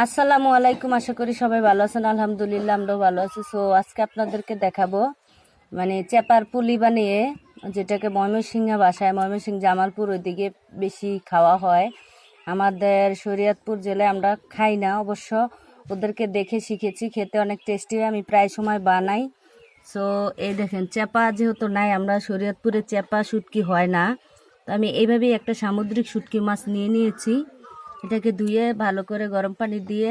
আসসালামু আলাইকুম। আশা করি সবাই ভালো আছেন। আলহামদুলিল্লাহ আমরাও ভালো আছি। সো আজকে আপনাদেরকে দেখাবো চেপার পুলি বানিয়ে, যেটাকে ময়মনসিংহ ভাষায় ময়মনসিংহ জামালপুর ওইদিকে বেশি খাওয়া হয়। আমাদের শরীয়তপুর জেলায় আমরা খাই না, অবশ্য ওদেরকে দেখে শিখেছি, খেতে অনেক টেস্টি হয়, আমি প্রায় সময় বানাই। সো এই দেখেন, চেপা যেহেতু নাই, আমরা শরীয়তপুরে চেপা শুটকি হয় না, তো আমি এইভাবেই একটা সামুদ্রিক শুটকি মাছ নিয়ে নিয়েছি। এটাকে ধুয়ে ভালো করে গরম পানি দিয়ে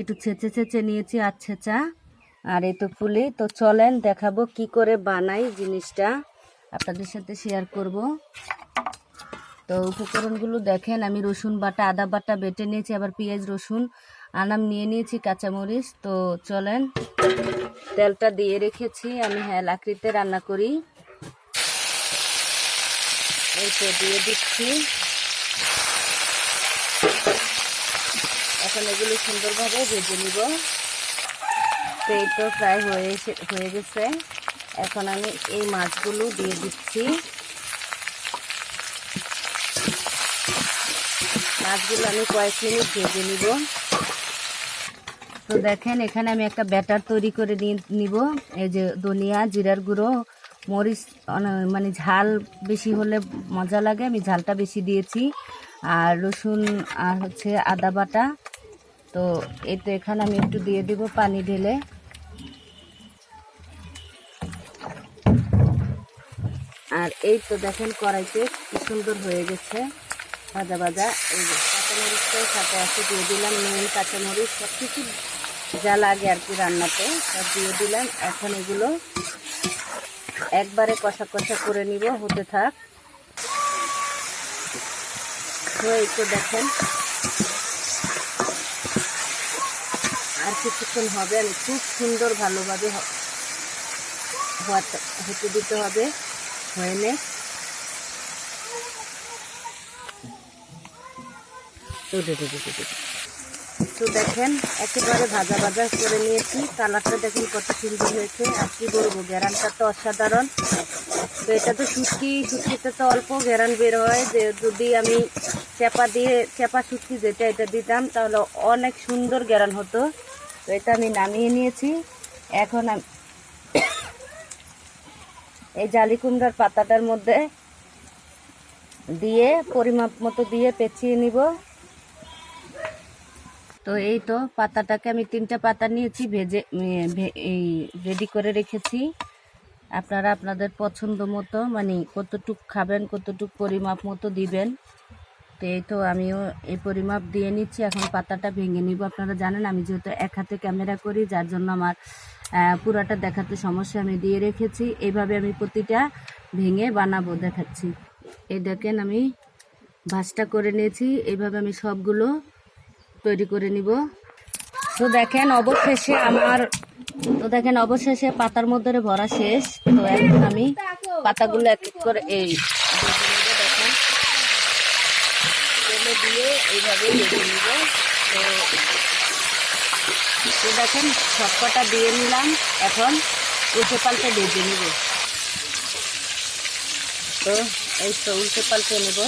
একটু ছেঁচে ছেঁচে নিয়েছি, আর ছেঁচা। আর এই তো পুলি। তো চলেন দেখাবো কি করে বানাই, জিনিসটা আপনাদের সাথে শেয়ার করব। তো উপকরণগুলো দেখেন, আমি রসুন বাটা, আদা বাটা বেটে নিয়েছি, আবার পেঁয়াজ রসুন আনাম নিয়ে নিয়েছি, কাঁচামরিচ। তো চলেন, তেলটা দিয়ে রেখেছি আমি, লাকড়িতে রান্না করি। এই তো দিয়ে দিচ্ছি। এখন এগুলো সুন্দরভাবে ভেজে নিব। তো এই তো ফ্রাই হয়ে গেছে। এখন আমি এই মাছগুলো দিয়ে দিচ্ছি। মাছগুলো আমি কয়েক মিনিট ভেজে নিব। তো দেখেন, এখানে আমি একটা ব্যাটার তৈরি করে নিব। এই যে ধনিয়া, জিরার গুঁড়ো, মরিচ, ঝাল বেশি হলে মজা লাগে, আমি ঝালটা বেশি দিয়েছি, আর রসুন আর আদা বাটা। তো এই তো এখানে আমি একটু দিয়ে দিব পানি ঢেলে। আর এই তো দেখেন, কড়াইতে কি সুন্দর হয়ে গেছে ভাজা ভাজা। এই যে কাঁচামরিচটাও সাথে আছে, দিয়ে দিলাম নুন, কাঁচামরিচ, সব কিছু যা লাগে আর কি রান্নাতে সব দিয়ে দিলাম। এখন এগুলো একবারে কষা কষা করে নিব, হতে থাক। তো এই তো দেখেন, আর কিছুক্ষণ হবে, আমি খুব সুন্দর ভালোভাবে হতে দিতে হবে, হয়ে নে। তো দেখেন, একেবারে ভাজা ভাজা করে নিয়েছি। কালারটা দেখেন কত সুন্দর হয়েছে, আর কি বলবো, গ্যারানটা তো অসাধারণ। তো এটা তো শুটকিতে তো অল্প গ্যারান বের হয়, যে যদি আমি চেপা শুটকি যেটা এটা দিতাম, তাহলে অনেক সুন্দর গ্যারান হতো। তো এটা আমি নামিয়ে নিয়েছি। এখন আমি এই জালি কুমড়ার পাতাটার মধ্যে দিয়ে পরিমাপ মতো দিয়ে পেঁচিয়ে নিব। তো এই তো পাতাটাকে আমি 3টা পাতা নিয়েছি, ভেজে এই রেডি করে রেখেছি। আপনারা আপনাদের পছন্দ মতো, কতটুক খাবেন, কতটুক পরিমাপ মতো দিবেন। তো এই তো আমিও এই পরিমাপ দিয়ে নিচ্ছি। এখন পাতাটা ভেঙে নিব। আপনারা জানেন আমি যেহেতু এক হাতে ক্যামেরা করি, যার জন্য আমার পুরাটা দেখাতে সমস্যা, আমি দিয়ে রেখেছি। এইভাবে আমি প্রতিটা ভেঙে বানাবো, দেখাচ্ছি। এই দেখেন, আমি ভাঁজটা করে নিয়েছি। এইভাবে আমি সবগুলো তৈরি করে নিব। তো দেখেন অবশেষে পাতার মধ্যে ভরা শেষ। তো এখন আমি পাতাগুলো এক এক করে এই দেখেন তেলে দিয়ে এইভাবে ভেজে নিব। তো দেখেন, সবকটা দিয়ে নিলাম। এখন উল্টে পাল্টে ভেজে নিব। তো এই তো উল্টে পাল্টে নেব।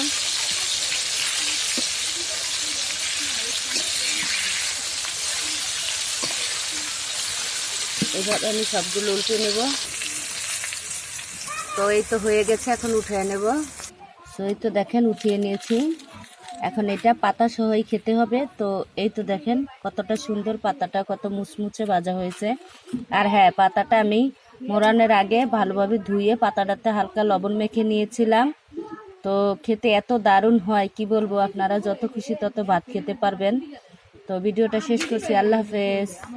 এইভাবে আমি সবগুলো উল্টে নেব। তো এই তো হয়ে গেছে, এখন উঠিয়ে নেব। তো এই তো দেখেন, উঠিয়ে নিয়েছি। এখন এটা পাতা সহই খেতে হবে। তো এই তো দেখেন কতটা সুন্দর, পাতাটা কত মুচমুচে ভাজা হয়েছে। আর পাতাটা আমি মোড়ানোর আগে ভালোভাবে ধুয়ে পাতাটাতে হালকা লবণ মেখে নিয়েছিলাম। তো খেতে এত দারুণ হয়, কি বলবো, আপনারা যত খুশি তত ভাত খেতে পারবেন। তো ভিডিওটা শেষ করছি। আল্লাহ হাফেজ।